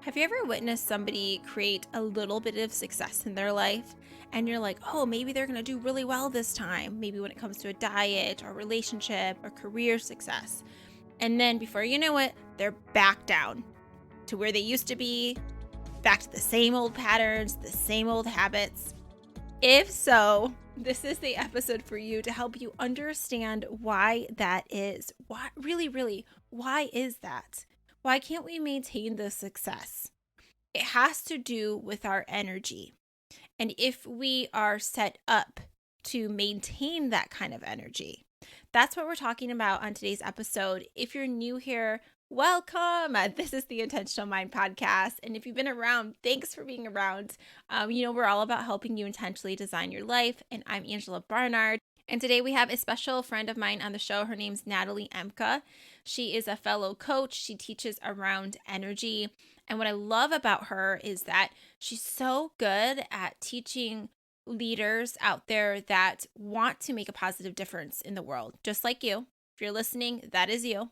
Have you ever witnessed somebody create a little bit of success in their life and you're like, oh, maybe they're going to do really well this time, maybe when it comes to a diet or relationship or career success. And then before you know it, they're back down to where they used to be, back to the same old patterns, the same old habits. If so, this is the episode for you to help you understand why that is. Why, really, why is that? Why can't we maintain the success? It has to do with our energy. And if we are set up to maintain that kind of energy, that's what we're talking about on today's episode. If you're new here, welcome. This is the Intentional Mind podcast. And if you've been around, thanks for being around. We're all about helping you intentionally design your life. And I'm Angela Barnard. And today we have a special friend of mine on the show. Her name's Natalie Ehmka. She is a fellow coach. She teaches around energy. And what I love about her is that she's so good at teaching leaders out there that want to make a positive difference in the world, just like you. If you're listening, that is you.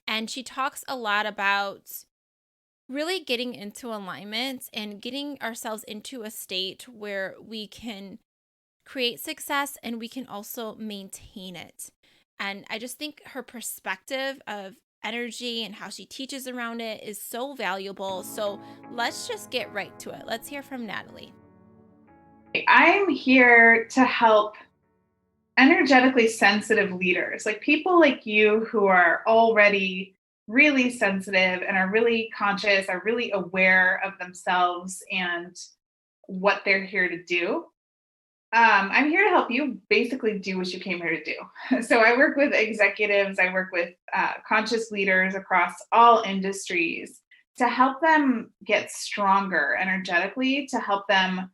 And she talks a lot about really getting into alignment and getting ourselves into a state where we can create success and we can also maintain it. And I just think her perspective of energy and how she teaches around it is so valuable. So let's just get right to it. Let's hear from Natalie. I'm here to help energetically sensitive leaders, like people like you who are already really sensitive and are really conscious, are really aware of themselves and what they're here to do. I'm here to help you basically do what you came here to do. So I work with executives, I work with conscious leaders across all industries to help them get stronger energetically, to help them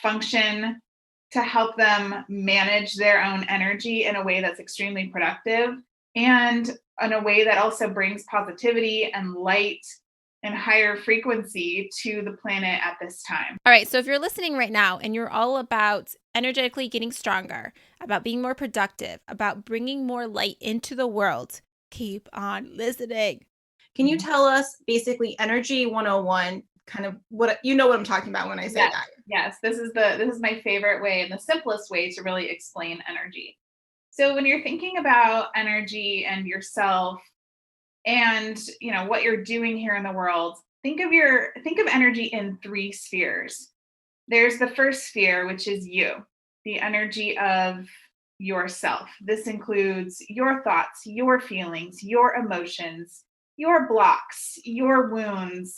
function, to help them manage their own energy in a way that's extremely productive and in a way that also brings positivity and light and higher frequency to the planet at this time. All right. So if you're listening right now and you're all about energetically getting stronger, about being more productive, about bringing more light into the world, keep on listening. Can you tell us basically energy 101, kind of what I'm talking about when I say that? Yes, this is my favorite way and the simplest way to really explain energy. So when you're thinking about energy and yourself and what you're doing here in the world, think of energy in three spheres. There's the first sphere, which is you, the energy of yourself. This includes your thoughts, your feelings, your emotions, your blocks, your wounds,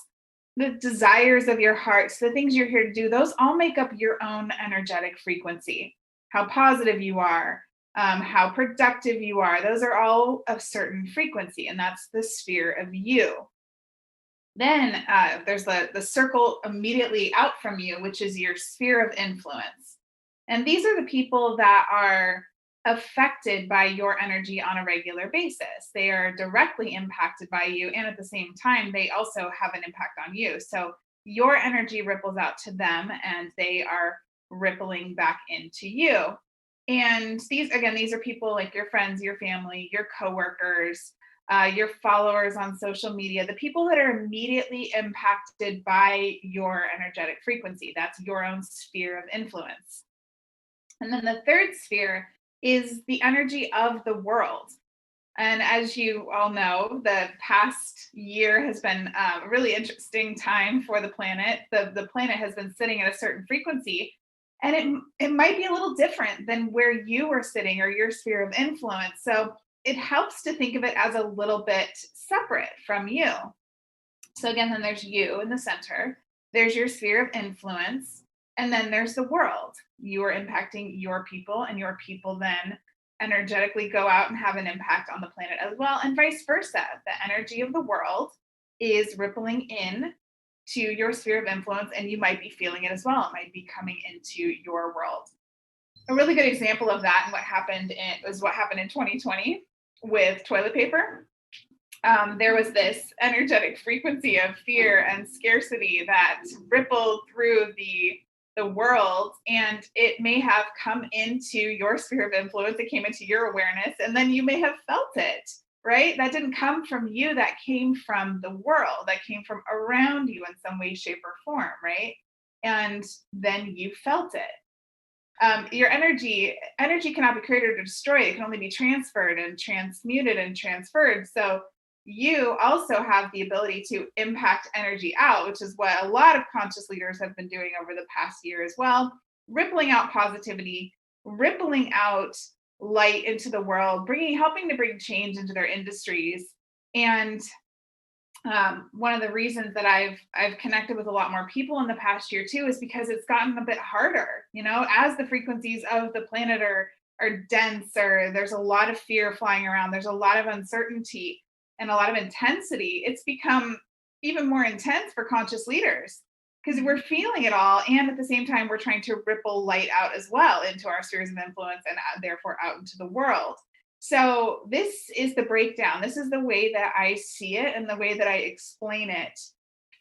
the desires of your hearts, the things you're here to do. Those all make up your own energetic frequency. How positive you are, how productive you are. Those are all of certain frequency, and that's the sphere of you. Then there's the circle immediately out from you, which is your sphere of influence. And these are the people that are affected by your energy on a regular basis. They are directly impacted by you. And at the same time, they also have an impact on you. So your energy ripples out to them and they are rippling back into you. And these are people like your friends, your family, your coworkers, your followers on social media, the people that are immediately impacted by your energetic frequency. That's your own sphere of influence. And then the third sphere is the energy of the world. And as you all know, the past year has been a really interesting time for the planet. The planet has been sitting at a certain frequency, and it might be a little different than where you are sitting or your sphere of influence. So it helps to think of it as a little bit separate from you. So again, then there's you in the center, there's your sphere of influence, and then there's the world. You are impacting your people, and your people then energetically go out and have an impact on the planet as well, and vice versa. The energy of the world is rippling in to your sphere of influence, and you might be feeling it as well. It might be coming into your world. A really good example of that and what happened in 2020 with toilet paper. There was this energetic frequency of fear and scarcity that rippled through the world, and it may have come into your sphere of influence. It came into your awareness, and then you may have felt it right? That didn't come from you. That came from the world. That came from around you in some way, shape, or form, right? And then you felt it. Your energy cannot be created or destroyed. It can only be transferred and transmuted and transferred. So you also have the ability to impact energy out, which is what a lot of conscious leaders have been doing over the past year as well, rippling out positivity, rippling out light into the world, helping to bring change into their industries. And one of the reasons that I've connected with a lot more people in the past year too is because it's gotten a bit harder, as the frequencies of the planet are denser. There's a lot of fear flying around. There's a lot of uncertainty and a lot of intensity. It's become even more intense for conscious leaders because we're feeling it all, and at the same time we're trying to ripple light out as well into our spheres of influence and therefore out into the world. So this is the breakdown. This is the way that I see it and the way that I explain it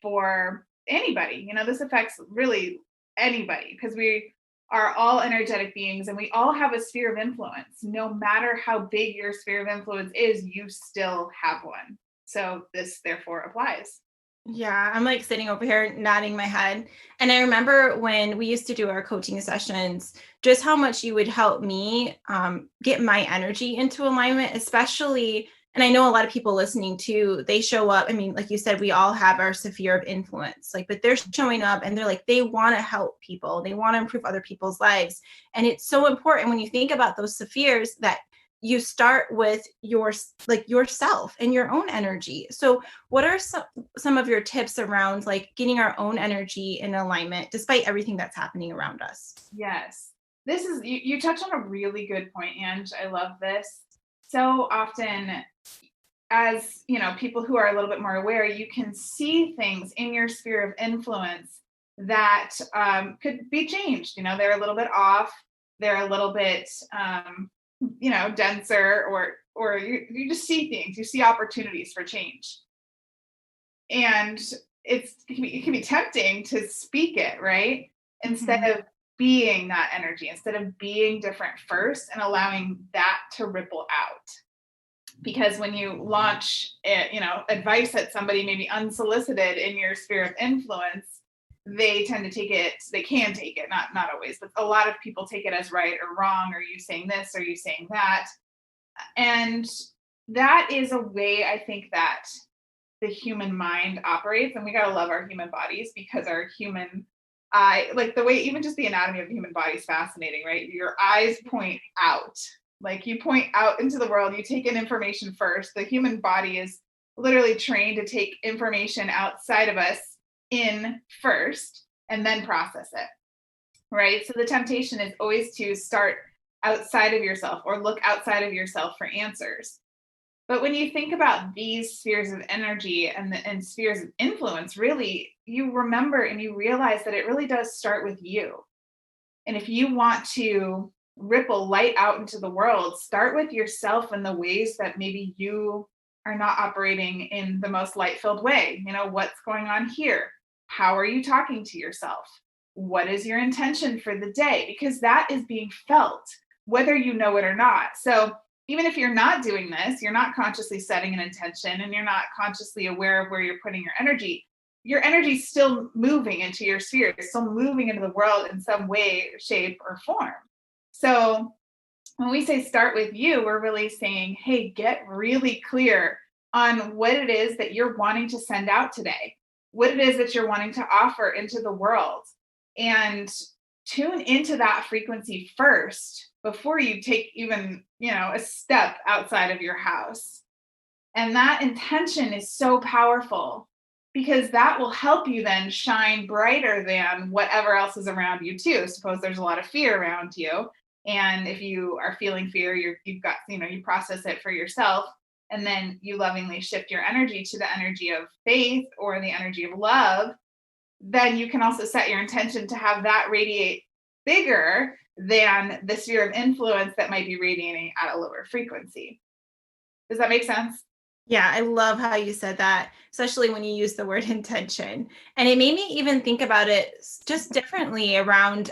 for anybody. This affects really anybody because we are all energetic beings and we all have a sphere of influence. No matter how big your sphere of influence is, you still have one. So this therefore applies. Yeah, I'm like sitting over here nodding my head. And I remember when we used to do our coaching sessions, just how much you would help me get my energy into alignment, especially. And I know a lot of people listening too, they show up. I mean, like you said, we all have our sphere of influence, but they're showing up and they're like, they want to help people. They want to improve other people's lives. And it's so important when you think about those spheres that you start with yourself and your own energy. So what are some of your tips around getting our own energy in alignment despite everything that's happening around us? Yes. This is you touched on a really good point, Ange. I love this. So often, as people who are a little bit more aware, you can see things in your sphere of influence that could be changed. They're a little bit off. They're a little bit denser, or you just see things. You see opportunities for change, and it can be tempting to speak it, right? Instead of being that energy, instead of being different first and allowing that to ripple out. Because when you launch advice at somebody maybe unsolicited in your sphere of influence, they tend to take it, they can take it, not always, but a lot of people take it as right or wrong, or you saying this or you saying that. And that is a way I think that the human mind operates, and we got to love our human bodies because our human eye, like the way even just the anatomy of the human body is fascinating, right? Your eyes point out, you point out into the world, you take in information first. The human body is literally trained to take information outside of us in first and then process it, right? So the temptation is always to start outside of yourself or look outside of yourself for answers. But when you think about these spheres of energy and spheres of influence, really, you remember and you realize that it really does start with you. And if you want to ripple light out into the world, start with yourself in the ways that maybe you are not operating in the most light-filled way. What's going on here? How are you talking to yourself? What is your intention for the day? Because that is being felt, whether you know it or not. So even if you're not doing this, you're not consciously setting an intention and you're not consciously aware of where you're putting your energy is still moving into your sphere. It's still moving into the world in some way, shape, or form. So when we say start with you, we're really saying, hey, get really clear on what it is that you're wanting to send out today, what it is that you're wanting to offer into the world, and tune into that frequency first before you take even, a step outside of your house. And that intention is so powerful because that will help you then shine brighter than whatever else is around you too. Suppose there's a lot of fear around you. And if you are feeling fear, you've got, you process it for yourself, and then you lovingly shift your energy to the energy of faith or the energy of love, then you can also set your intention to have that radiate bigger than the sphere of influence that might be radiating at a lower frequency. Does that make sense? Yeah, I love how you said that, especially when you use the word intention. And it made me even think about it just differently around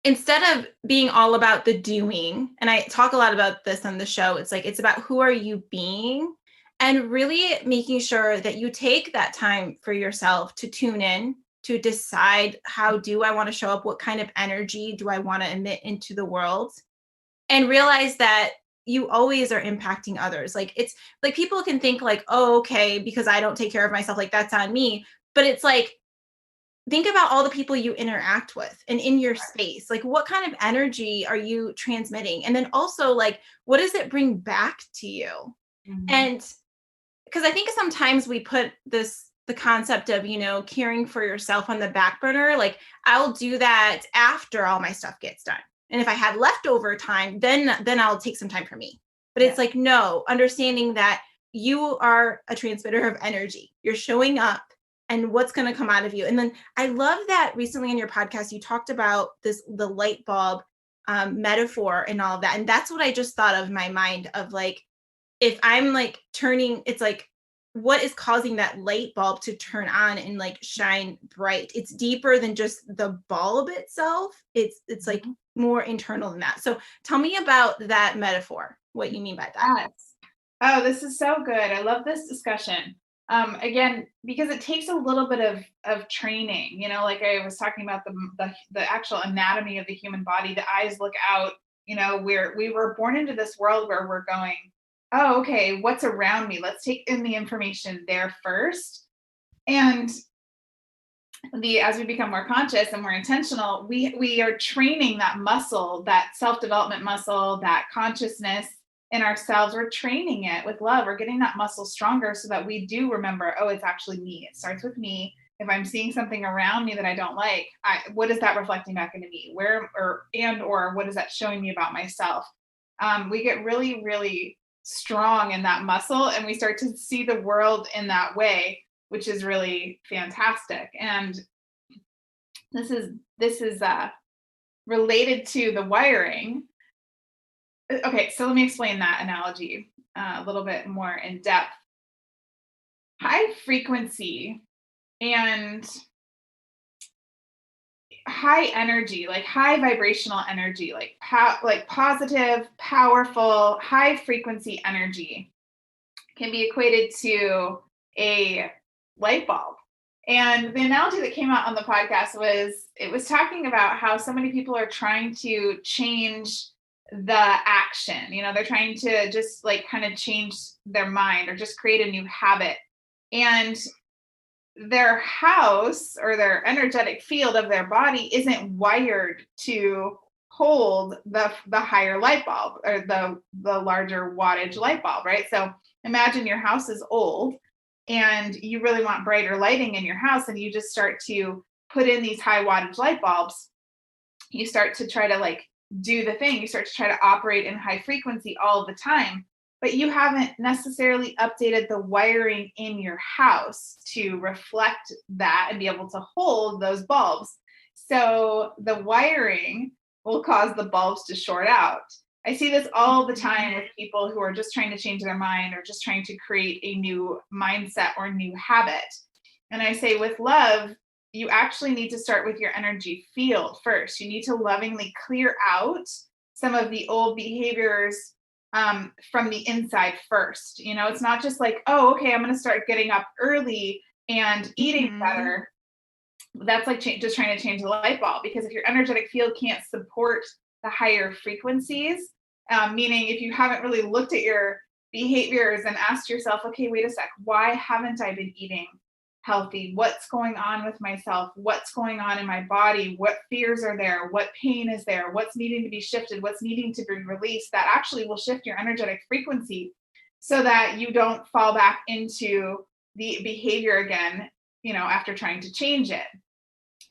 instead of being all about the doing, and I talk a lot about this on the show, it's like, it's about who are you being, and really making sure that you take that time for yourself to tune in, to decide, how do I want to show up? What kind of energy do I want to emit into the world? And realize that you always are impacting others. Like, it's like, people can think like, oh, okay, because I don't take care of myself, like that's on me. But it's like, think about all the people you interact with and in your space. Like, what kind of energy are you transmitting? And then also, like, what does it bring back to you? Mhm. And because I think sometimes we put the concept of, caring for yourself on the back burner. Like, I'll do that after all my stuff gets done. And if I have leftover time, then I'll take some time for me. But Yeah. it's like, no, understanding that you are a transmitter of energy. You're showing up and what's going to come out of you. And then I love that recently in your podcast, you talked about the light bulb metaphor and all of that. And that's what I just thought of in my mind of like, if I'm like turning, it's like, what is causing that light bulb to turn on and like shine bright? It's deeper than just the bulb itself. It's like Mhm. more internal than that. So tell me about that metaphor, what you mean by that. Yes. Oh, this is so good. I love this discussion. Again, because it takes a little bit of training. Like I was talking about the actual anatomy of the human body. The eyes look out. We were born into this world where we're going, oh, okay, what's around me? Let's take in the information there first. And as we become more conscious and more intentional, we are training that muscle, that self-development muscle, that consciousness in ourselves. We're training it with love. We're getting that muscle stronger so that we do remember, oh, it's actually me. It starts with me. If I'm seeing something around me that I don't like, what is that reflecting back into me? Or what is that showing me about myself? We get really, really strong in that muscle, and we start to see the world in that way, which is really fantastic. And this is related to the wiring. Okay, so let me explain that analogy a little bit more in depth. High frequency and high energy, like high vibrational energy, like positive, powerful, high frequency energy can be equated to a light bulb. And the analogy that came out on the podcast it was talking about how so many people are trying to change the action. They're trying to just like kind of change their mind or just create a new habit. And their house or their energetic field of their body isn't wired to hold the higher light bulb or the larger wattage light bulb, right? So imagine your house is old and you really want brighter lighting in your house, and you just start to put in these high wattage light bulbs. You start to try to like do the thing. You start to try to operate in high frequency all the time, but you haven't necessarily updated the wiring in your house to reflect that and be able to hold those bulbs. So the wiring will cause the bulbs to short out. I see this all the time with people who are just trying to change their mind or just trying to create a new mindset or new habit. And I say, with love, you actually need to start with your energy field first. You need to lovingly clear out some of the old behaviors from the inside first. It's not just like, oh, okay, I'm going to start getting up early and eating Mhm. better. That's like just trying to change the light bulb, because if your energetic field can't support the higher frequencies, meaning if you haven't really looked at your behaviors and asked yourself, okay, wait a sec, why haven't I been eating healthy? What's going on with myself? What's going on in my body? What fears are there? What pain is there? What's needing to be shifted? What's needing to be released? That actually will shift your energetic frequency so that you don't fall back into the behavior again, after trying to change it.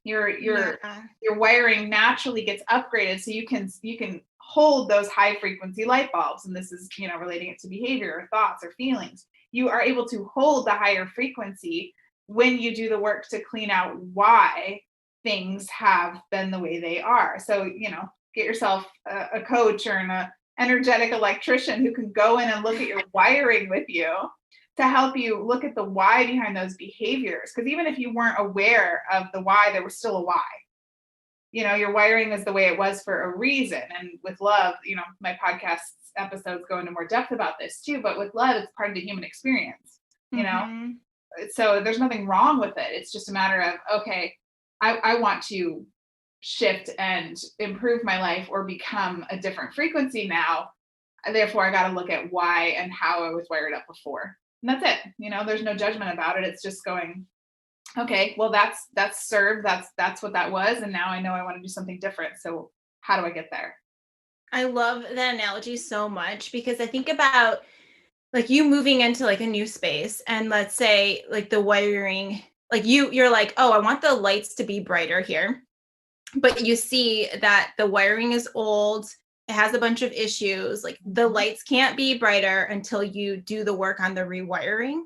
your Yeah. your your wiring naturally gets upgraded so you can hold those high frequency light bulbs. And this is relating it to behavior or thoughts or feelings. You are able to hold the higher frequency when you do the work to clean out why things have been the way they are. So get yourself a coach or an energetic electrician who can go in and look at your wiring with you to help you look at the why behind those behaviors. Because even if you weren't aware of the why, there was still a why. your wiring is the way it was for a reason. And with love, my podcast episodes go into more depth about this too, but with love, it's part of the human experience, Mm-hmm. So there's nothing wrong with it. It's just a matter of, okay, I want to shift and improve my life or become a different frequency now. Therefore, I got to look at why and how I was wired up before. And that's it. There's no judgment about it. It's just going, okay, well, that's served. That's what that was. And now I know I want to do something different. So how do I get there? I love that analogy so much because I think about like you moving into like a new space and let's say like the wiring, like you're like, oh, I want the lights to be brighter here. But you see that the wiring is old. It has a bunch of issues. Like the lights can't be brighter until you do the work on the rewiring.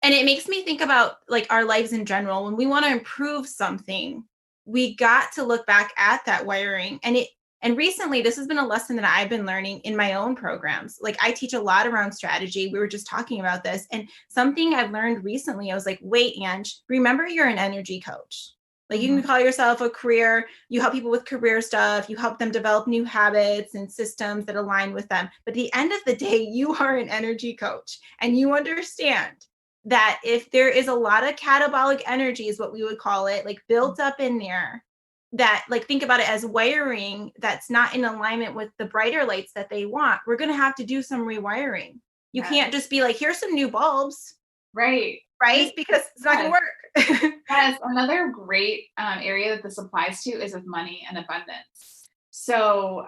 And it makes me think about like our lives in general. When we want to improve something, we got to look back at that wiring. And recently, this has been a lesson that I've been learning in my own programs. Like I teach a lot around strategy. We were just talking about this. And something I've learned recently, I was like, wait, Ange, remember you're an energy coach. Like you can call yourself a career, you help people with career stuff, you help them develop new habits and systems that align with them. But at the end of the day, you are an energy coach and you understand that if there is a lot of catabolic energy is what we would call it, like built up in there, that like think about it as wiring that's not in alignment with the brighter lights that they want, we're going to have to do some rewiring. You can't just be like, here's some new bulbs. Right. Because it's not going to work. Yes. Another great area that this applies to is with money and abundance. So,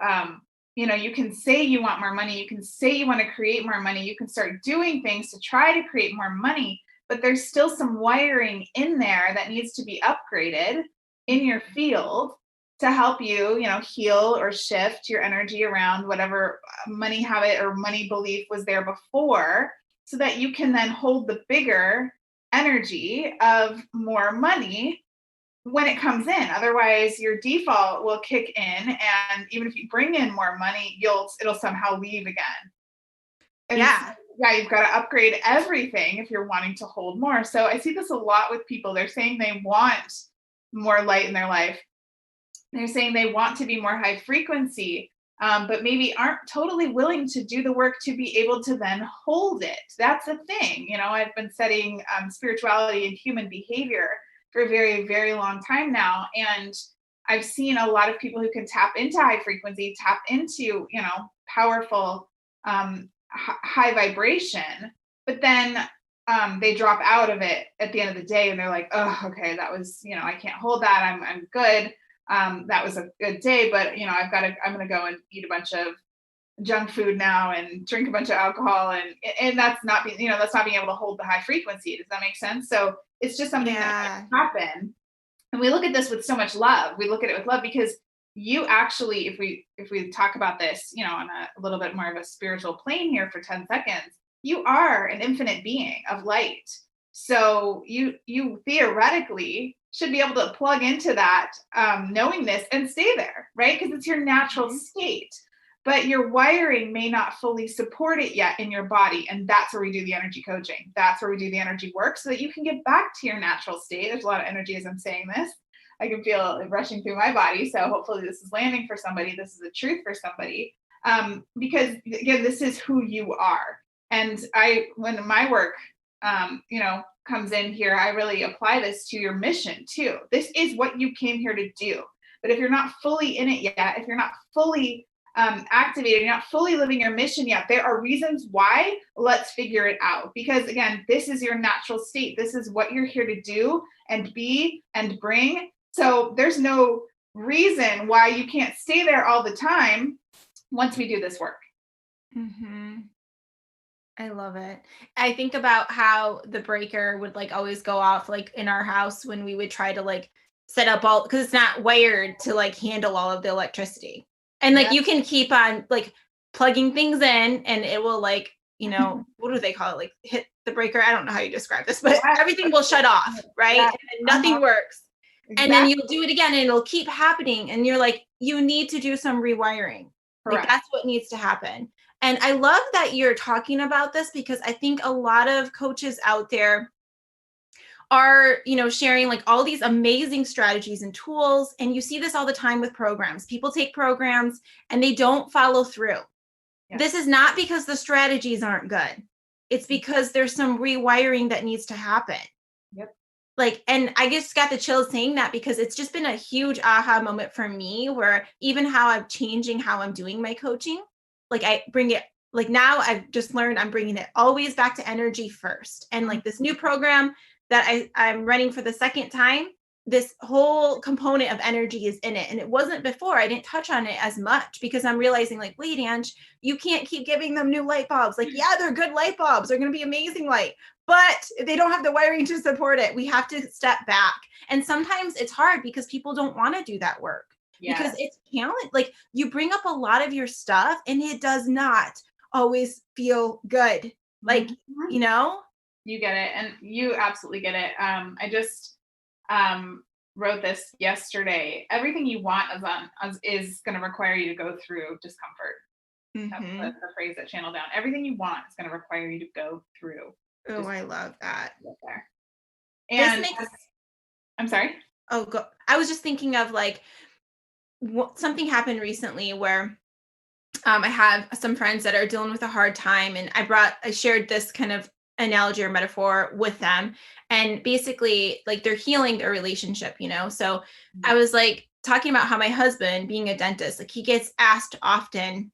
you can say you want more money. You can say you want to create more money. You can start doing things to try to create more money, but there's still some wiring in there that needs to be upgraded in your field to help you, heal or shift your energy around whatever money habit or money belief was there before, so that you can then hold the bigger energy of more money when it comes in. Otherwise, your default will kick in, and even if you bring in more money, it'll somehow leave again. And you've got to upgrade everything if you're wanting to hold more. So I see this a lot with people. They're saying they want more light in their life. They're saying they want to be more high frequency, but maybe aren't totally willing to do the work to be able to then hold it. That's the thing. I've been studying spirituality and human behavior for a very, very long time now. And I've seen a lot of people who can tap into high frequency, tap into, powerful, high vibration, but then they drop out of it at the end of the day and they're like, oh, okay, that was, I can't hold that. I'm good. That was a good day, but I'm going to go and eat a bunch of junk food now and drink a bunch of alcohol. And that's not being, that's not being able to hold the high frequency. Does that make sense? So it's just something that can happen. And we look at this with so much love. We look at it with love because you actually, if we talk about this, on a little bit more of a spiritual plane here for 10 seconds, you are an infinite being of light. So you theoretically should be able to plug into that knowingness and stay there, right? Because it's your natural state, but your wiring may not fully support it yet in your body. And that's where we do the energy coaching. That's where we do the energy work so that you can get back to your natural state. There's a lot of energy as I'm saying this. I can feel it rushing through my body. So hopefully this is landing for somebody. This is the truth for somebody. Because again, this is who you are. And when my work, comes in here, I really apply this to your mission too. This is what you came here to do. But if you're not fully in it yet, if you're not fully activated, you're not fully living your mission yet, there are reasons why. Let's figure it out. Because again, this is your natural state. This is what you're here to do and be and bring. So there's no reason why you can't stay there all the time once we do this work. Mm-hmm. I love it. I think about how the breaker would like always go off like in our house when we would try to like set up all, because it's not wired to like handle all of the electricity. And like you can keep on like plugging things in and it will like, what do they call it? Like hit the breaker. I don't know how you describe this, but everything will shut off, right? And nothing works. Exactly. And then you'll do it again and it'll keep happening. And you're like, you need to do some rewiring. Like that's what needs to happen. And I love that you're talking about this because I think a lot of coaches out there are, sharing like all these amazing strategies and tools. And you see this all the time with programs. People take programs and they don't follow through. Yeah. This is not because the strategies aren't good. It's because there's some rewiring that needs to happen. Yep. Like, and I just got the chills saying that because it's just been a huge aha moment for me, where even how I'm changing how I'm doing my coaching, like I bring it, like now I've just learned I'm bringing it always back to energy first. And like this new program that I'm running for the second time, this whole component of energy is in it. And it wasn't before. I didn't touch on it as much because I'm realizing like, wait, Ange, you can't keep giving them new light bulbs. Like, yeah, they're good light bulbs. They're going to be amazing light, but they don't have the wiring to support it. We have to step back. And sometimes it's hard because people don't want to do that work. Yes. Because it's challenge. Like you bring up a lot of your stuff and it does not always feel good. Like, You get it. And you absolutely get it. I just wrote this yesterday. Everything you want is going to require you to go through discomfort. Mm-hmm. That's the phrase that channeled down. Everything you want is going to require you to go through. Oh, I love that. There. And I'm sorry. Oh, go. I was just thinking of like something happened recently where I have some friends that are dealing with a hard time, and I shared this kind of analogy or metaphor with them, and basically like they're healing their relationship, so mm-hmm. I was like talking about how my husband, being a dentist, like he gets asked often,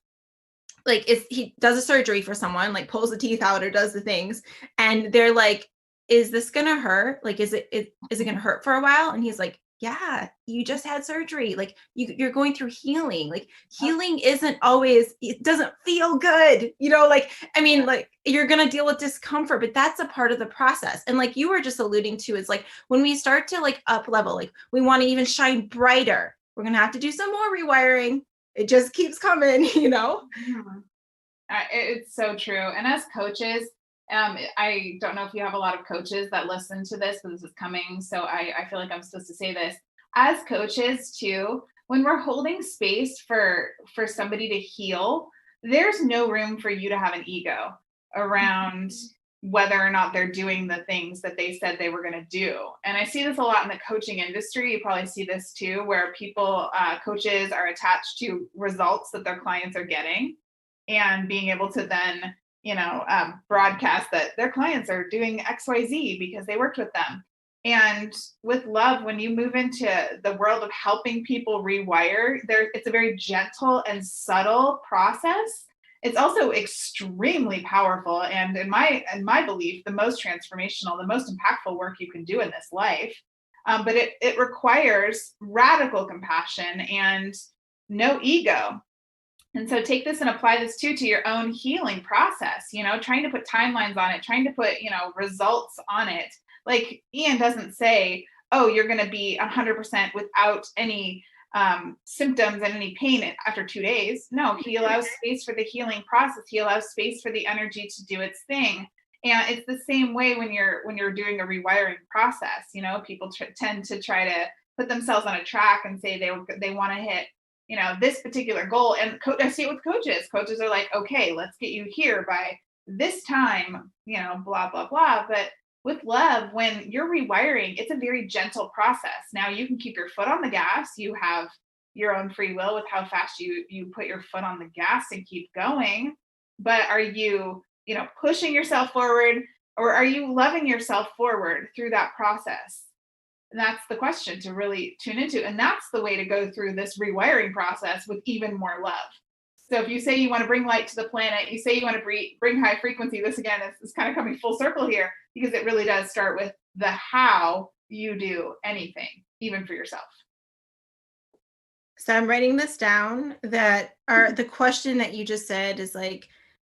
like if he does a surgery for someone, like pulls the teeth out or does the things, and they're like, is this gonna hurt? Like, is it gonna hurt for a while? And he's like, yeah, you just had surgery. Like you're going through healing. Like healing isn't always, it doesn't feel good. Like, I mean, like you're going to deal with discomfort, but that's a part of the process. And like you were just alluding to, is like when we start to like up level, like we want to even shine brighter, we're going to have to do some more rewiring. It just keeps coming, Mm-hmm. It's so true. And as coaches, I don't know if you have a lot of coaches that listen to this, but this is coming. So I feel like I'm supposed to say this. As coaches too, when we're holding space for somebody to heal, there's no room for you to have an ego around whether or not they're doing the things that they said they were going to do. And I see this a lot in the coaching industry. You probably see this too, where coaches are attached to results that their clients are getting, and being able to then broadcast that their clients are doing XYZ because they worked with them. And with love, when you move into the world of helping people rewire, it's a very gentle and subtle process. It's also extremely powerful. And in my belief, the most transformational, the most impactful work you can do in this life. But it requires radical compassion and no ego. And so take this and apply this to your own healing process, trying to put timelines on it, trying to put, results on it. Like Ian doesn't say, oh, you're going to be 100% without any symptoms and any pain after 2 days. No, he allows space for the healing process. He allows space for the energy to do its thing. And it's the same way when you're doing a rewiring process. People tend to try to put themselves on a track and say they want to hit this particular goal. And I see it with coaches. Coaches are like, okay, let's get you here by this time, blah, blah, blah. But with love, when you're rewiring, it's a very gentle process. Now you can keep your foot on the gas. You have your own free will with how fast you put your foot on the gas and keep going. But are you, pushing yourself forward, or are you loving yourself forward through that process? And that's the question to really tune into. And that's the way to go through this rewiring process with even more love. So if you say you want to bring light to the planet, you say you want to bring high frequency, this again is kind of coming full circle here, because it really does start with the how you do anything, even for yourself. So I'm writing this down, that the question that you just said is like,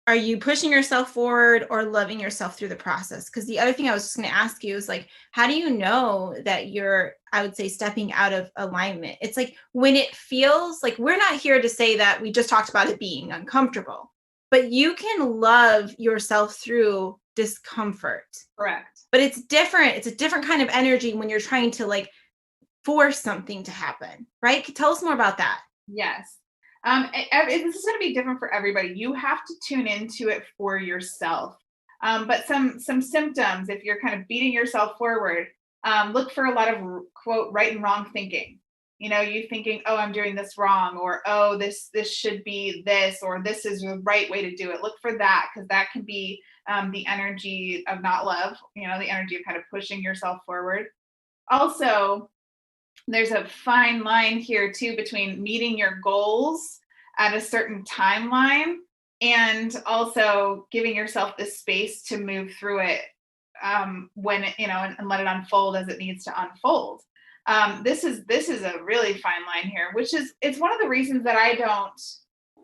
are you pushing yourself forward or loving yourself through the process? Because the other thing I was just going to ask you is like, how do you know that you're, I would say, stepping out of alignment? It's like when it feels like, we're not here to say that we just talked about it being uncomfortable, but you can love yourself through discomfort. Correct. But it's different. It's a different kind of energy when you're trying to like force something to happen, right? Tell us more about that. Yes. This is going to be different for everybody. You have to tune into it for yourself. But some symptoms, if you're kind of beating yourself forward, look for a lot of quote right and wrong thinking. You thinking, oh, I'm doing this wrong, or oh, this should be this, or this is the right way to do it. Look for that, because that can be the energy of not love. The energy of kind of pushing yourself forward. Also, there's a fine line here too between meeting your goals at a certain timeline and also giving yourself the space to move through it when it, and let it unfold as it needs to unfold. This is a really fine line here, it's one of the reasons that I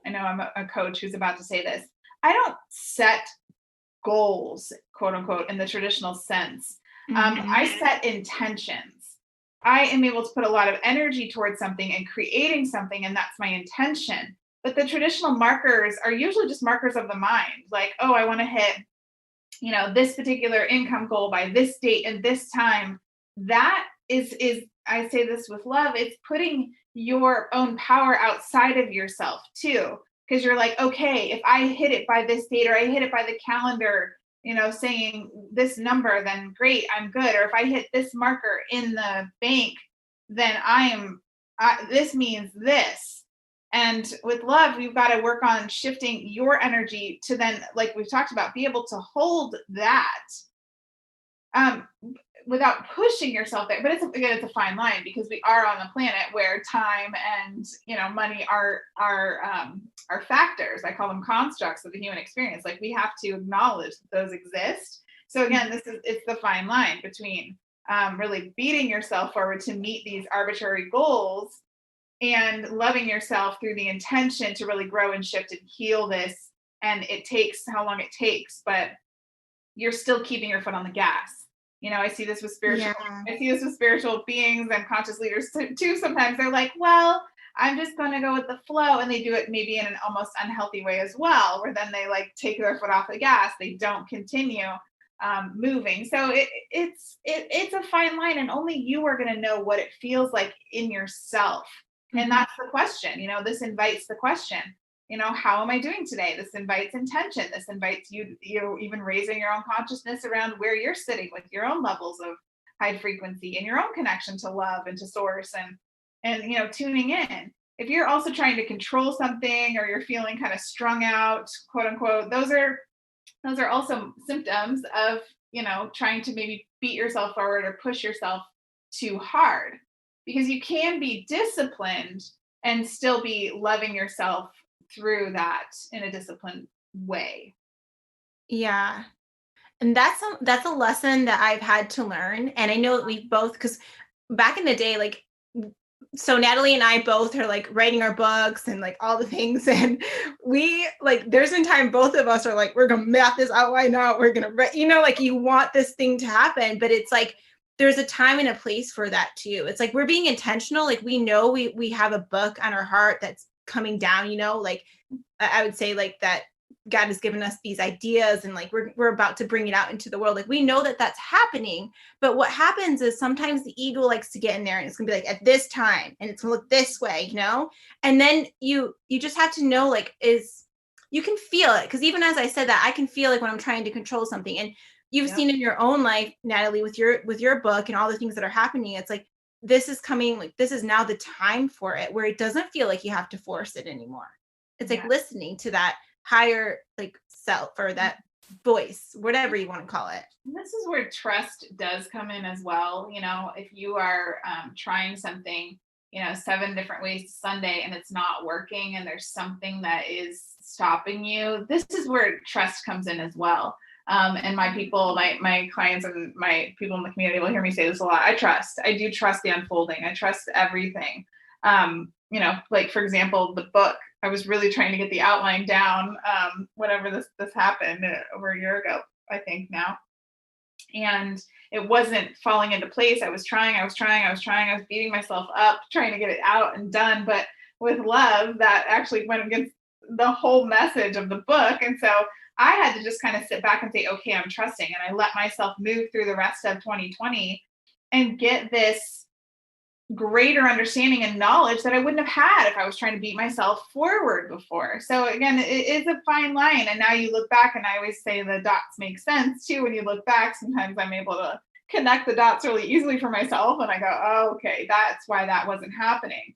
know I'm a coach who's about to say this. I don't set goals, quote unquote, in the traditional sense. I set intentions. I am able to put a lot of energy towards something and creating something, and that's my intention. But the traditional markers are usually just markers of the mind, like, oh, I want to hit, this particular income goal by this date and this time. That is I say this with love, it's putting your own power outside of yourself too. Because you're like, okay, if I hit it by this date, or I hit it by the calendar, saying this number, then great, I'm good. Or if I hit this marker in the bank, then this means this. And with love, we've got to work on shifting your energy to then, like we've talked about, be able to hold that without pushing yourself there. But it's a fine line, because we are on a planet where time and money are factors. I call them constructs of the human experience. Like, we have to acknowledge that those exist. So again, it's the fine line between really beating yourself forward to meet these arbitrary goals and loving yourself through the intention to really grow and shift and heal this. And it takes how long it takes, but you're still keeping your foot on the gas. I see this with spiritual beings and conscious leaders too. Sometimes they're like, well, I'm just going to go with the flow. And they do it maybe in an almost unhealthy way as well, where then they like take their foot off the gas. They don't continue moving. So it's a fine line, and only you are going to know what it feels like in yourself. And that's the question. This invites the question, how am I doing today? This invites intention. This invites you even raising your own consciousness around where you're sitting with your own levels of high frequency and your own connection to love and to source, and tuning in. If you're also trying to control something, or you're feeling kind of strung out, quote unquote, those are also symptoms of, trying to maybe beat yourself forward or push yourself too hard, because you can be disciplined and still be loving yourself through that in a disciplined way. Yeah. And that's a lesson that I've had to learn. And I know that we both, because back in the day, like, so Natalie and I both are like writing our books and like all the things. And we like, there's been time both of us are like, we're going to map this outline out. We're going to, like, you want this thing to happen, but it's like, there's a time and a place for that too. It's like, we're being intentional. Like, we know we have a book on our heart that's coming down, like I would say, like, that God has given us these ideas, and like we're about to bring it out into the world. Like, we know that that's happening, but what happens is sometimes the ego likes to get in there, and it's gonna be like at this time, and it's gonna look this way, and then you just have to know, like, you can feel it, because even as I said that, I can feel like when I'm trying to control something. And you've seen in your own life, Natalie, with your book and all the things that are happening, it's like, this is coming, like, this is now the time for it, where it doesn't feel like you have to force it anymore. It's like listening to that higher, like, self, or that voice, whatever you want to call it. And this is where trust does come in as well. If you are trying something, 7 different ways to Sunday, and it's not working, and there's something that is stopping you, this is where trust comes in as well. And my people, my clients, and my people in the community will hear me say this a lot. I do trust the unfolding. I trust everything. Like, for example, the book, I was really trying to get the outline down whenever this happened over a year ago, I think now. And it wasn't falling into place. I was trying, I was beating myself up, trying to get it out and done. But with love, that actually went against the whole message of the book. And so I had to just kind of sit back and say, okay, I'm trusting. And I let myself move through the rest of 2020 and get this greater understanding and knowledge that I wouldn't have had if I was trying to beat myself forward before. So again, it is a fine line. And now you look back, and I always say the dots make sense too. When you look back, sometimes I'm able to connect the dots really easily for myself. And I go, oh, okay, that's why that wasn't happening.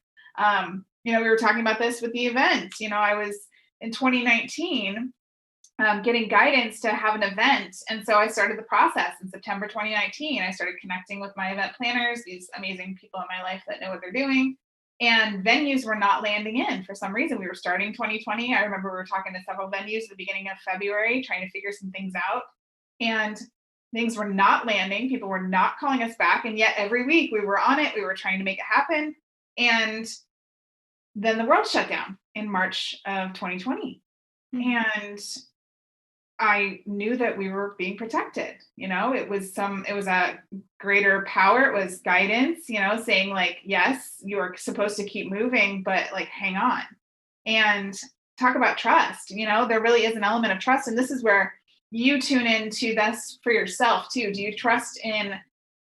We were talking about this with the event. I was in 2019 getting guidance to have an event. And so I started the process in September 2019. I started connecting with my event planners, these amazing people in my life that know what they're doing. And venues were not landing in for some reason. We were starting 2020. I remember we were talking to several venues at the beginning of February, trying to figure some things out. And things were not landing. People were not calling us back. And yet every week we were on it. We were trying to make it happen. And then the world shut down in March of 2020. And I knew that we were being protected. It was a greater power. It was guidance, saying like, yes, you are supposed to keep moving, but like, hang on. And talk about trust. There really is an element of trust. And this is where you tune into this for yourself too. Do you trust in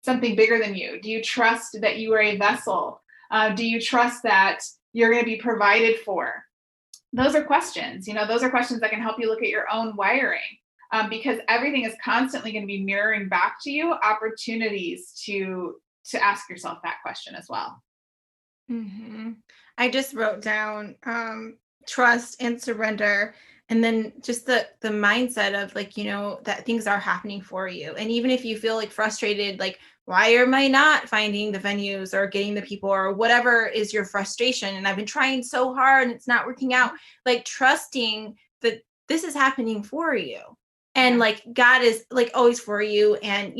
something bigger than you? Do you trust that you are a vessel? Do you trust that you're going to be provided for? Those are questions, those are questions that can help you look at your own wiring, because everything is constantly going to be mirroring back to you opportunities to ask yourself that question as well. I just wrote down trust and surrender. And then just the mindset of like, that things are happening for you. And even if you feel like frustrated, like, why am I not finding the venues or getting the people or whatever is your frustration? And I've been trying so hard and it's not working out. Like trusting that this is happening for you. And like, God is like always for you. And,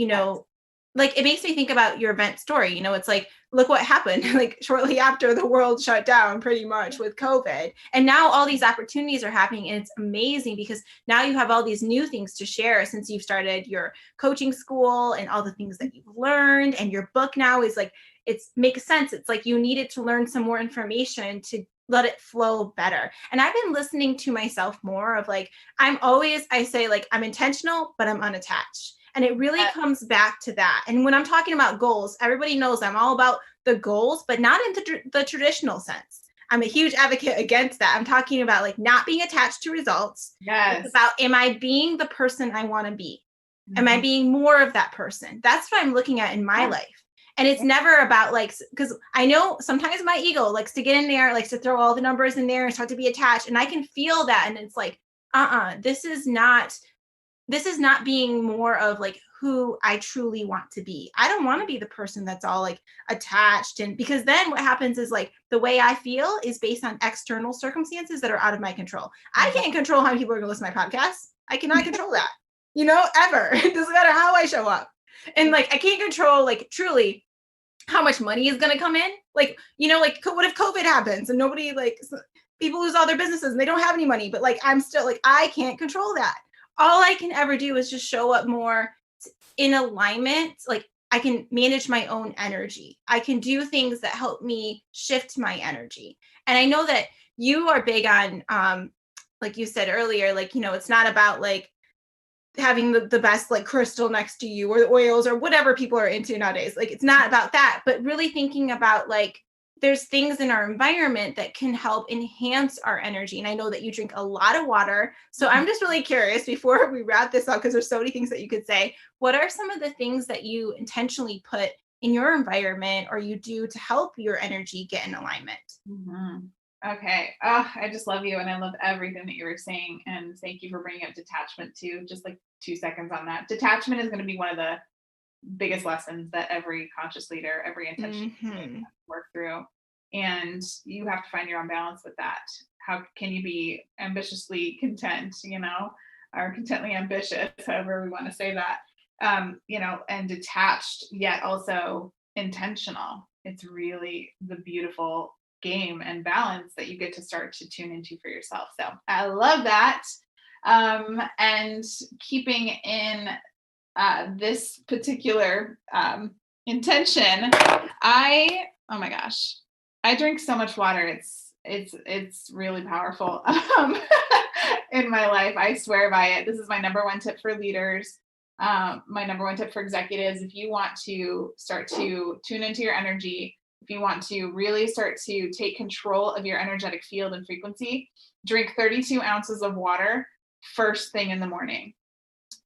like it makes me think about your event story. It's like, look what happened like shortly after the world shut down pretty much with COVID. And now all these opportunities are happening. And it's amazing because now you have all these new things to share since you've started your coaching school and all the things that you've learned. And your book now is like, it makes sense. It's like you needed to learn some more information to let it flow better. And I've been listening to myself more of like, I say like, I'm intentional, but I'm unattached. And it really comes back to that. And when I'm talking about goals, everybody knows I'm all about the goals, but not in the traditional sense. I'm a huge advocate against that. I'm talking about like not being attached to results. Yes. It's about, am I being the person I want to be? Am I being more of that person? That's what I'm looking at in my life. And it's never about like, because I know sometimes my ego likes to get in there, likes to throw all the numbers in there and start to be attached. And I can feel that. And it's like, this is not being more of like who I truly want to be. I don't want to be the person that's all like attached. And because then what happens is like the way I feel is based on external circumstances that are out of my control. I can't control how many people are going to listen to my podcast. I cannot control that, ever. It doesn't matter how I show up. And like, I can't control like truly how much money is going to come in. Like, like what if COVID happens and nobody like people lose all their businesses and they don't have any money, but like, I'm still like, I can't control that. All I can ever do is just show up more in alignment. Like I can manage my own energy. I can do things that help me shift my energy. And I know that you are big on, like you said earlier, like, it's not about like having the best like crystal next to you or the oils or whatever people are into nowadays. Like, it's not about that, but really thinking about like, there's things in our environment that can help enhance our energy. And I know that you drink a lot of water. So I'm just really curious before we wrap this up, because there's so many things that you could say. What are some of the things that you intentionally put in your environment or you do to help your energy get in alignment? Okay. Oh, I just love you. And I love everything that you were saying. And thank you for bringing up detachment too. Just like 2 seconds on that. Detachment is going to be one of the biggest lessons that every conscious leader, every intention has to work through. And you have to find your own balance with that. How can you be ambitiously content, or contently ambitious, however we want to say that, and detached, yet also intentional. It's really the beautiful game and balance that you get to start to tune into for yourself. So I love that. And keeping in this particular intention, oh my gosh, I drink so much water. It's really powerful in my life. I swear by it. This is my number one tip for leaders. My number one tip for executives. If you want to start to tune into your energy, if you want to really start to take control of your energetic field and frequency, drink 32 ounces of water first thing in the morning.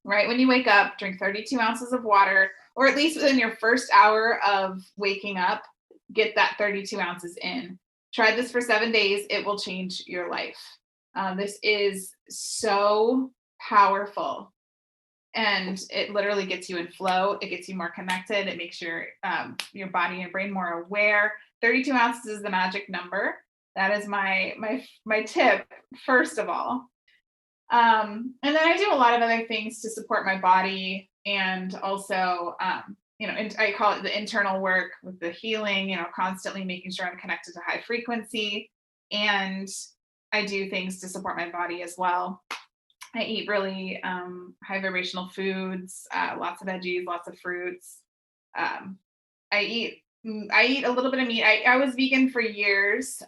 Right when you wake up, drink 32 ounces of water, or at least within your first hour of waking up, get that 32 ounces in. Try this for 7 days. It will change your life. This is so powerful. And it literally gets you in flow. It gets you more connected. It makes your body and brain more aware. 32 ounces is the magic number. That is my tip, first of all. And then I do a lot of other things to support my body, and also, I call it the internal work with the healing, constantly making sure I'm connected to high frequency. And I do things to support my body as well. I eat really high vibrational foods, lots of veggies, lots of fruits. I eat a little bit of meat. I was vegan for years.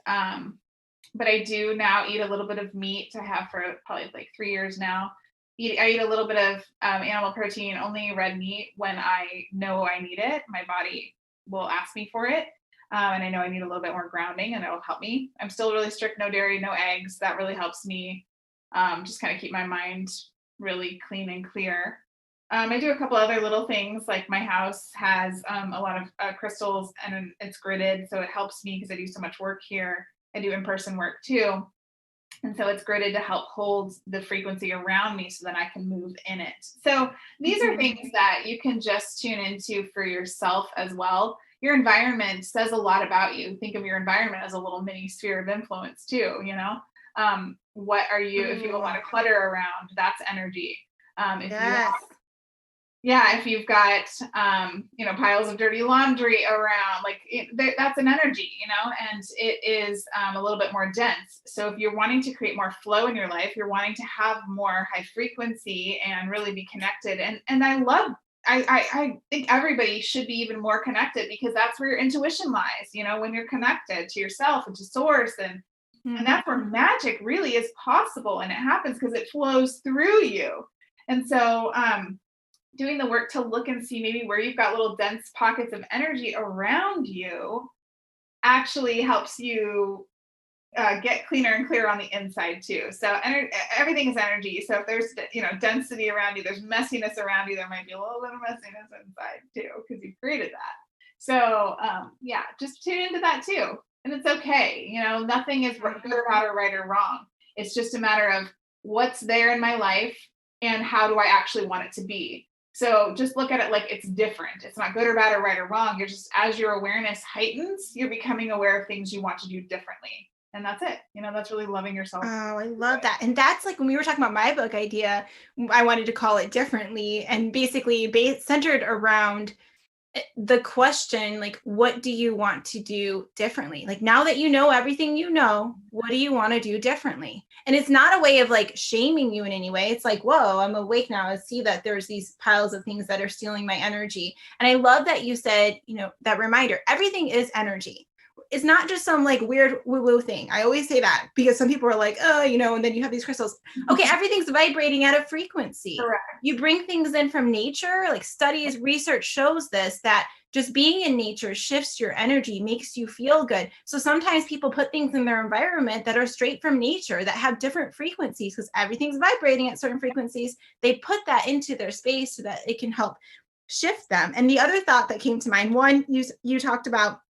But I do now eat a little bit of meat. I have for probably like 3 years now. I eat a little bit of animal protein, only red meat when I know I need it. My body will ask me for it. And I know I need a little bit more grounding, and it'll help me. I'm still really strict, no dairy, no eggs. That really helps me just kind of keep my mind really clean and clear. I do a couple other little things, like my house has a lot of crystals, and it's gridded. So it helps me because I do so much work here. I do in-person work too. And so it's gridded to help hold the frequency around me so that I can move in it. So these are things that you can just tune into for yourself as well. Your environment says a lot about you. Think of your environment as a little mini sphere of influence too, what are you, if you have a lot of clutter around, that's energy. If you've got, piles of dirty laundry around, that's an energy, and it is a little bit more dense. So if you're wanting to create more flow in your life, you're wanting to have more high frequency and really be connected. And I think everybody should be even more connected, because that's where your intuition lies, when you're connected to yourself and to source, and that's where magic really is possible. And it happens because it flows through you. And so, doing the work to look and see maybe where you've got little dense pockets of energy around you actually helps you get cleaner and clearer on the inside too. So everything is energy. So if there's density around you, there's messiness around you, there might be a little bit of messiness inside too, because you've created that. So just tune into that too. And it's okay. Nothing is good or bad or right or wrong. It's just a matter of what's there in my life and how do I actually want it to be. So just look at it like it's different. It's not good or bad or right or wrong. You're just, as your awareness heightens, you're becoming aware of things you want to do differently. And that's it. That's really loving yourself. Oh, I love that. And that's like when we were talking about my book idea, I wanted to call it differently, and basically centered around the question, like, what do you want to do differently? Like, now that you know everything what do you want to do differently? And it's not a way of like shaming you in any way. It's like, whoa, I'm awake now. I see that there's these piles of things that are stealing my energy. And I love that you said, that reminder, everything is energy. It's not just some like weird woo-woo thing. I always say that because some people are like, oh, and then you have these crystals. Okay, everything's vibrating at a frequency. Correct. You bring things in from nature, like studies, research shows this, that just being in nature shifts your energy, makes you feel good. So sometimes people put things in their environment that are straight from nature, that have different frequencies, because everything's vibrating at certain frequencies. They put that into their space so that it can help shift them. And the other thought that came to mind, one, you talked about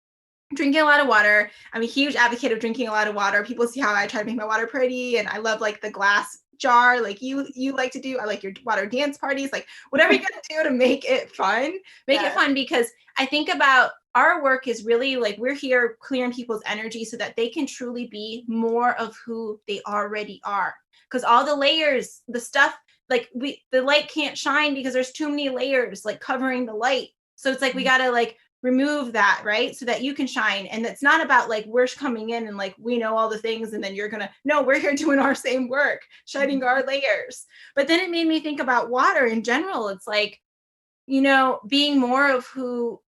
drinking a lot of water. I'm a huge advocate of drinking a lot of water. People see how I try to make my water pretty, and I love like the glass jar like you like to do. I like your water dance parties, like whatever you're gonna do to make it fun. It fun, because I think about our work is really like we're here clearing people's energy so that they can truly be more of who they already are. Because all the layers, the stuff, like the light can't shine because there's too many layers like covering the light. So it's like we gotta like remove that, right? So that you can shine. And it's not about like we're coming in and like we know all the things and then we're here doing our same work, shining our layers. But then it made me think about water in general. It's like, being more of who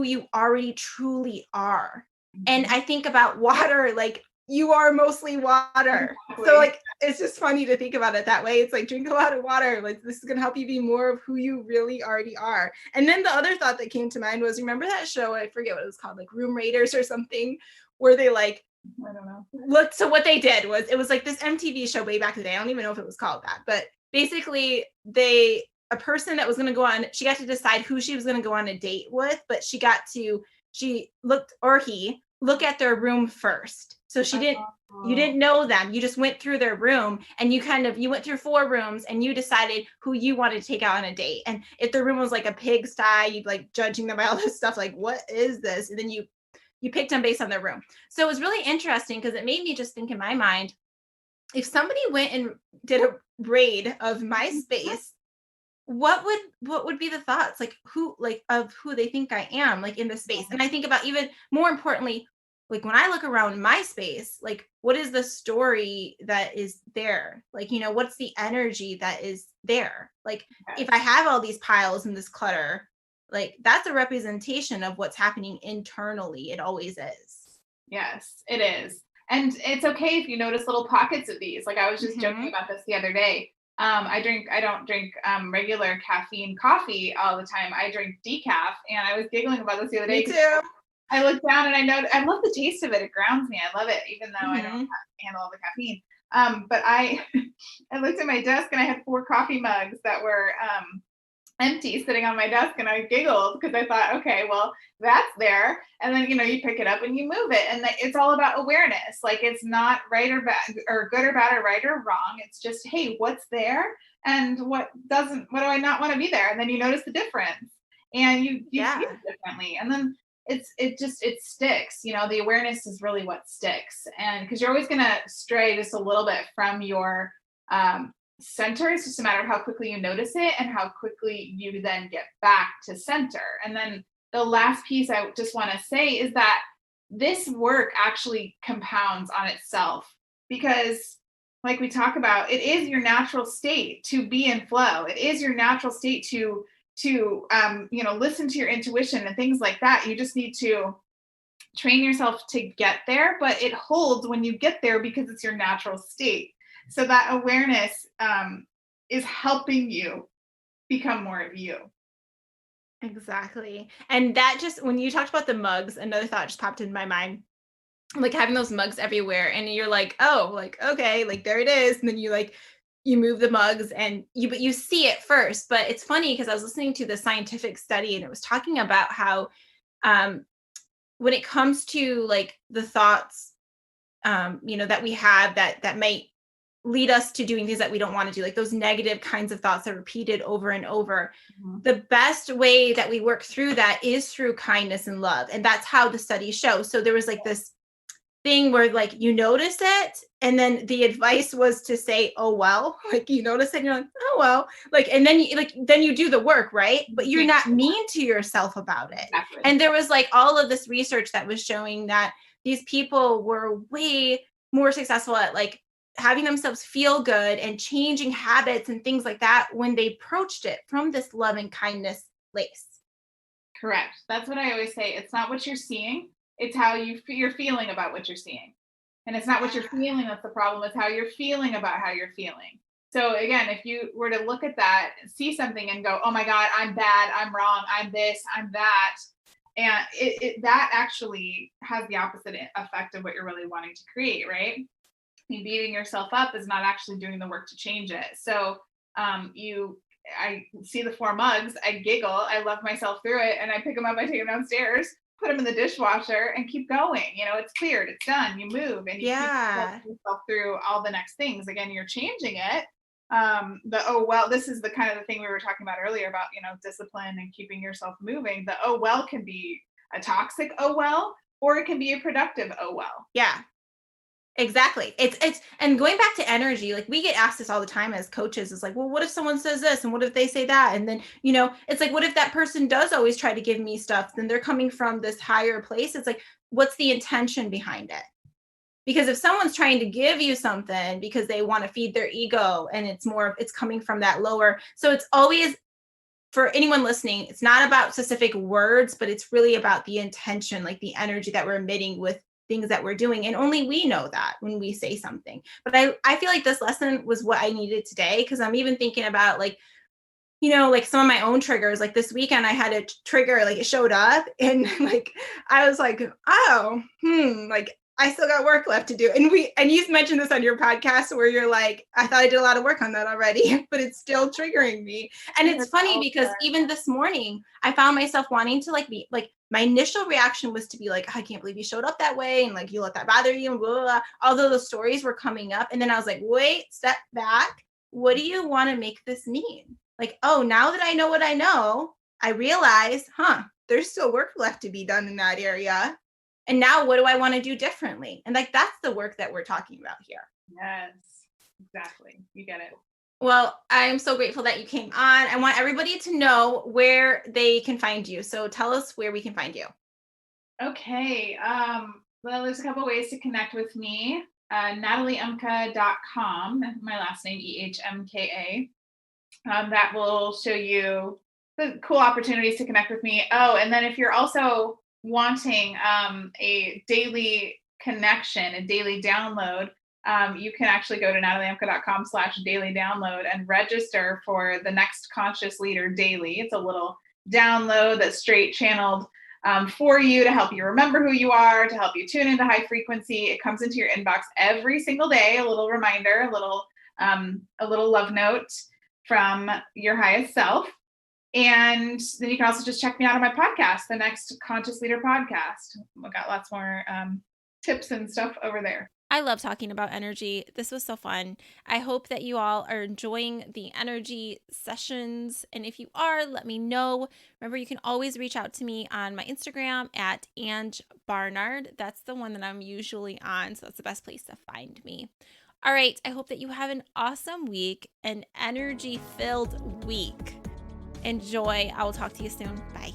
you already truly are. And I think about water, like you are mostly water. Exactly. So like, it's just funny to think about it that way. It's like, drink a lot of water. Like, this is going to help you be more of who you really already are. And then the other thought that came to mind was, remember that show? I forget what it was called, like Room Raiders or something, where they like, I don't know. look, so what they did was, it was like this MTV show way back in the day. I don't even know if it was called that, but basically a person that was going to go on, she got to decide who she was going to go on a date with, but he look at their room first. So you didn't know them. You just went through their room, and you went through 4 rooms, and you decided who you wanted to take out on a date. And if their room was like a pigsty, you'd like judging them by all this stuff, like, what is this? And then you picked them based on their room. So it was really interesting, because it made me just think in my mind, if somebody went and did a raid of my space, what would be the thoughts, like, of who they think I am, like, in the space? And I think about, even more importantly, like, when I look around my space, like, what is the story that is there? Like, what's the energy that is there? Like, if I have all these piles and this clutter, like, that's a representation of what's happening internally. It always is. Yes, it is. And it's okay if you notice little pockets of these. Like, I was just joking about this the other day. I don't drink regular caffeine coffee all the time. I drink decaf, and I was giggling about this the other day. Me too. I looked down and I love the taste of it. It grounds me. I love it, even though I don't handle all the caffeine. But I looked at my desk, and I had 4 coffee mugs that were empty sitting on my desk, and I giggled because I thought, okay, well, that's there. And then, you pick it up and you move it. And it's all about awareness. Like, it's not right or bad, or good or bad, or right or wrong. It's just, hey, what's there, and what do I not want to be there? And then you notice the difference, and you feel it differently. And then it sticks. The awareness is really what sticks. And because you're always going to stray just a little bit from your center. It's just a matter of how quickly you notice it and how quickly you then get back to center. And then the last piece I just want to say is that this work actually compounds on itself, because, like we talk about, it is your natural state to be in flow. It is your natural state to listen to your intuition and things like that. You just need to train yourself to get there, but it holds when you get there because it's your natural state. So that awareness is helping you become more of you. Exactly. And that just, when you talked about the mugs, another thought just popped in my mind. Like, having those mugs everywhere, and you're like, oh, like, okay, like, there it is. And then you move the mugs, and you see it first. But it's funny, because I was listening to the scientific study, and it was talking about how when it comes to like the thoughts that we have that might lead us to doing things that we don't want to do, like those negative kinds of thoughts that are repeated over and over. The best way that we work through that is through kindness and love. And that's how the study shows. So there was like this thing where, like, you notice it, and then the advice was to say, oh well, like, you notice it and you're like, oh well, like, and then you do the work, right? But you're not mean to yourself about it. Exactly. And there was like all of this research that was showing that these people were way more successful at like having themselves feel good and changing habits and things like that when they approached it from this love and kindness place. Correct. That's what I always say. It's not what you're seeing, it's how you're feeling about what you're seeing. And it's not what you're feeling that's the problem, it's how you're feeling about how you're feeling. So again, if you were to look at that, see something and go, oh my God, I'm bad, I'm wrong, I'm this, I'm that. And that actually has the opposite effect of what you're really wanting to create, right? Beating yourself up is not actually doing the work to change it. So I see the 4 mugs, I giggle, I love myself through it, and I pick them up, I take them downstairs, put them in the dishwasher, and keep going. It's cleared, it's done, you move, and you keep yourself through all the next things. Again, you're changing it. This is the kind of the thing we were talking about earlier about, discipline and keeping yourself moving. The oh well can be a toxic oh well, or it can be a productive oh well. Yeah. Exactly. It's and going back to energy, like, we get asked this all the time as coaches. It's like, well, what if someone says this, and what if they say that? And then, it's like, what if that person does always try to give me stuff? Then they're coming from this higher place. It's like, what's the intention behind it? Because if someone's trying to give you something because they want to feed their ego, and it's coming from that lower. So it's always, for anyone listening, it's not about specific words, but it's really about the intention, like the energy that we're emitting with things that we're doing. And only we know that when we say something. But I feel like this lesson was what I needed today, because I'm even thinking about like, like some of my own triggers. Like this weekend I had a trigger, like it showed up and like I was like, oh, like I still got work left to do. And you mentioned this on your podcast where you're like, I thought I did a lot of work on that already, but it's still triggering me. And it's funny because even this morning I found myself wanting to be like, my initial reaction was to be like, I can't believe you showed up that way. And like, you let that bother you and blah, blah, blah. Although the stories were coming up. And then I was like, wait, step back. What do you want to make this mean? Like, oh, now that I know what I know, I realize, there's still work left to be done in that area. And now what do I want to do differently? And like, that's the work that we're talking about here. Yes, exactly. You get it. Well, I'm so grateful that you came on. I want everybody to know where they can find you. So tell us where we can find you. Okay. Well, there's a couple ways to connect with me. NatalieEhmka.com, my last name, EHMKA. That will show you the cool opportunities to connect with me. Oh, and then if you're also wanting a daily connection, a daily download, you can actually go to NatalieEhmka.com/daily download and register for the Next Conscious Leader Daily. It's a little download that's straight channeled for you to help you remember who you are, to help you tune into high frequency. It comes into your inbox every single day, a little reminder, a little love note from your highest self. And then you can also just check me out on my podcast, the Next Conscious Leader Podcast. I've got lots more tips and stuff over there. I love talking about energy. This was so fun. I hope that you all are enjoying the energy sessions. And if you are, let me know. Remember, you can always reach out to me on my Instagram at Ange Barnard. That's the one that I'm usually on. So that's the best place to find me. All right. I hope that you have an awesome week, an energy-filled week. Enjoy. I will talk to you soon. Bye.